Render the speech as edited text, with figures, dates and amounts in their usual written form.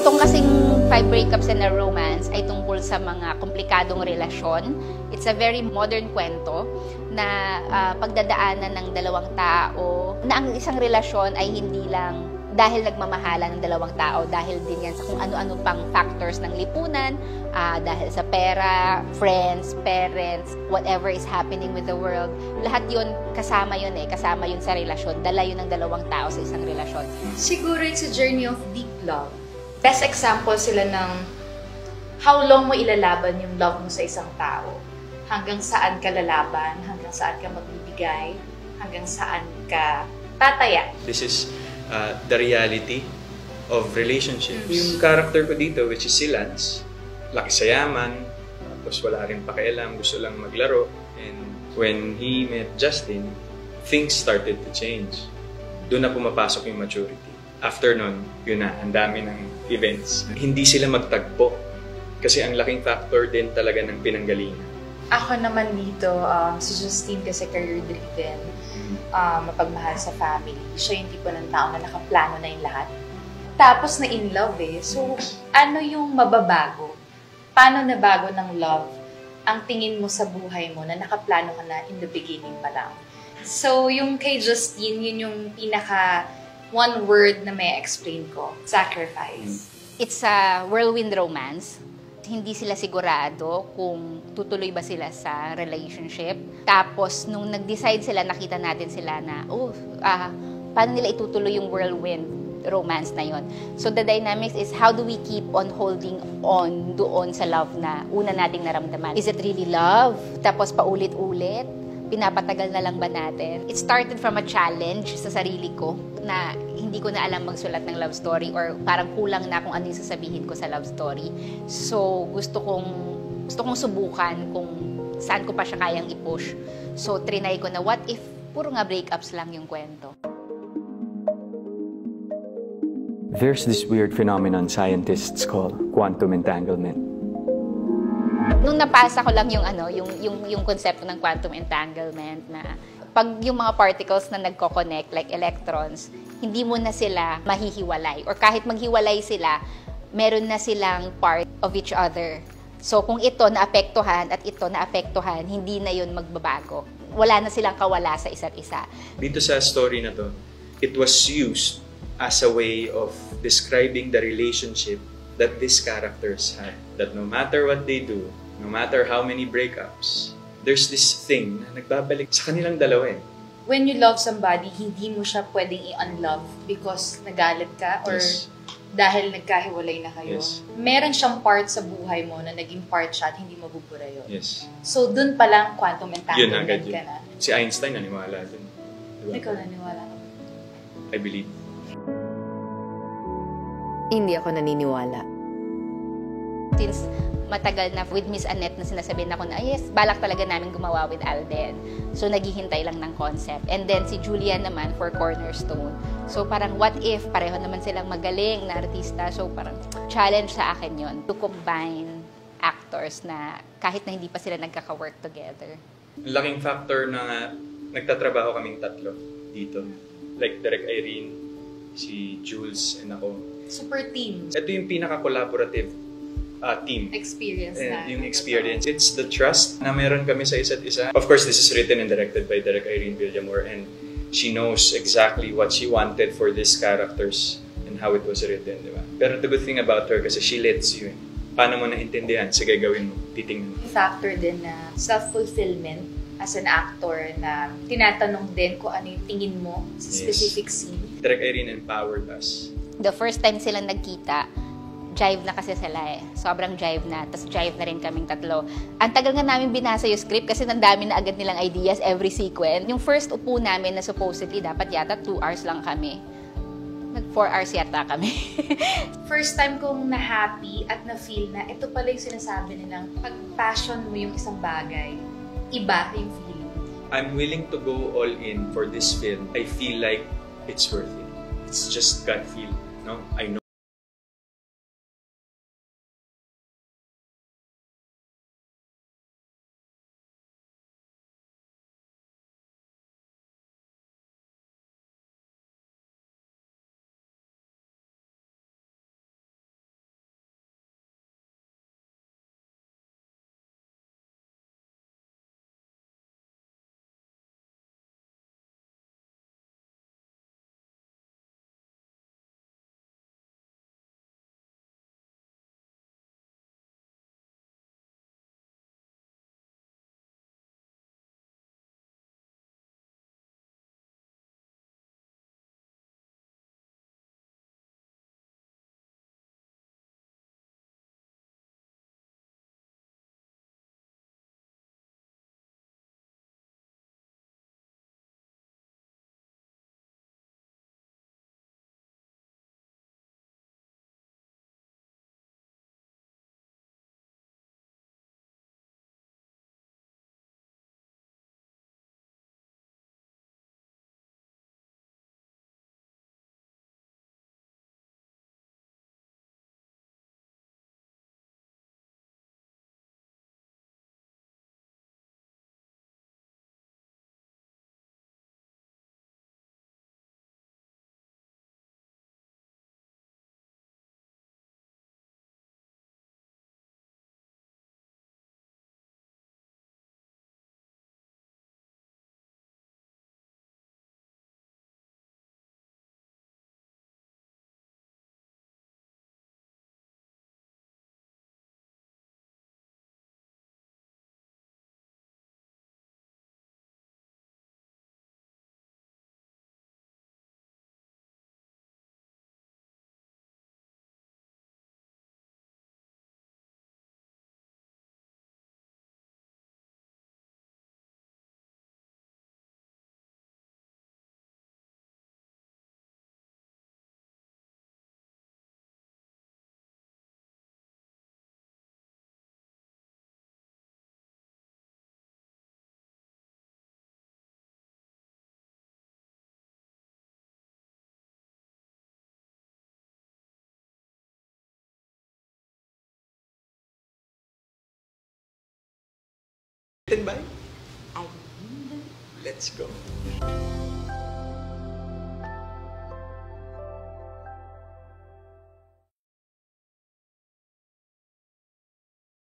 Itong kasing 5 breakups and a romance ay tungkol sa mga komplikadong relasyon. It's a very modern kwento na pagdadaanan ng dalawang tao na ang isang relasyon ay hindi lang dahil nagmamahalan ng dalawang tao, dahil din yan sa kung ano-ano pang factors ng lipunan, dahil sa pera, friends, parents, whatever is happening with the world. Lahat yun, kasama yun sa relasyon. Dala yun ng dalawang tao sa isang relasyon. Siguro it's a journey of deep love. Best example sila ng how long mo ilalaban yung love mo sa isang tao. Hanggang saan ka lalaban, hanggang saan ka magbibigay, hanggang saan ka tataya. This is the reality of relationships. Yung character ko dito, which is si Lance, laki sa yaman, tapos wala rin pakialam, gusto lang maglaro. And when he met Justin, things started to change. Doon na pumapasok yung maturity. After nun, yun na, ang dami ng events. Hindi sila magtagpo kasi ang laking factor din talaga ng pinanggalingan. Ako naman dito, si Justine kasi career-driven, mapagmahal sa family. Siya yung tipo ng tao na nakaplano na yung lahat. Tapos na in love eh. So, ano yung mababago? Paano nabago ng love ang tingin mo sa buhay mo na nakaplano ka na in the beginning pa lang? So, yung kay Justine, yun yung pinaka one word na may explain ko. Sacrifice. It's a whirlwind romance. Hindi sila sigurado kung tutuloy ba sila sa relationship. Tapos, nung nag-decide sila, nakita natin sila na, paano nila itutuloy yung whirlwind romance na yon. So, the dynamics is how do we keep on holding on doon sa love na una nating naramdaman? Is it really love? Tapos, paulit-ulit? Pinapatagal na lang ba natin? It started from a challenge sa sarili ko na hindi ko na alam magsulat ng love story or parang kulang na kung ano yung sasabihin ko sa love story. So, gusto kong subukan kung saan ko pa siya kayang i-push. So, trinay ko na what if puro nga breakups lang yung kwento. There's this weird phenomenon scientists call quantum entanglement. Nung napasa ko lang yung konsepto ng quantum entanglement na pag yung mga particles na nagko-connect like electrons, hindi mo na sila mahihiwalay or kahit maghiwalay sila, meron na silang part of each other. So kung ito naapektuhan at ito naapektuhan, hindi na yun magbabago. Wala na silang kawala sa isa't isa. Dito sa story na to, it was used as a way of describing the relationship that these characters had. That no matter what they do, no matter how many breakups, there's this thing na nagbabalik sa kanilang dalawa eh. When you love somebody, hindi mo siya pwedeng i-unlove because nagalit ka or dahil nagkahiwalay na kayo. Yes. Meron siyang part sa buhay mo na naging part siya at hindi mabubura yun. Yes. So, dun pa lang quantum entanglement Yun, ka na. Si Einstein naniwala dun. Diba? Ikaw naniwala ka. I believe. Hindi ako naniniwala. Since matagal na with Miss Annette na sinasabihin ako na, yes, balak talaga namin gumawa with Alden. So, naghihintay lang ng concept. And then, si Julia naman for Cornerstone. So, parang what if, pareho naman silang magaling na artista. So, parang challenge sa akin yon to combine actors na kahit na hindi pa sila nagkaka-work together. Laking factor na nagtatrabaho kaming tatlo dito. Like Direk Irene, si Jules, and ako. Super team. Ito yung pinaka-collaborative team. Experience na. Yung experience. It's the trust na meron kami sa isa't isa. Of course, this is written and directed by Direk Irene Villamor, and she knows exactly what she wanted for these characters and how it was written, di ba? Pero the good thing about her, kasi she lets you. Paano mo naintindihan? Sige, gawin mo. Titingnan mo. Factor din na self-fulfillment as an actor na tinatanong din kung ano yung tingin mo sa specific scene. Direk Irene empowered us. The first time silang nagkita, jive na kasi sila eh. Sobrang jive na. Tapos jive na rin kaming tatlo. Ang tagal nga namin binasa yung script kasi nandami na agad nilang ideas every sequence. Yung first upo namin na supposedly dapat yata 2 hours lang kami. Nag 4 hours yata kami. First time kong na-happy at na-feel na ito pala yung sinasabi nilang pag-passion mo yung isang bagay, iba yung feeling. I'm willing to go all in for this film. I feel like it's worth it. It's just gut feel. No? I know. Let's go.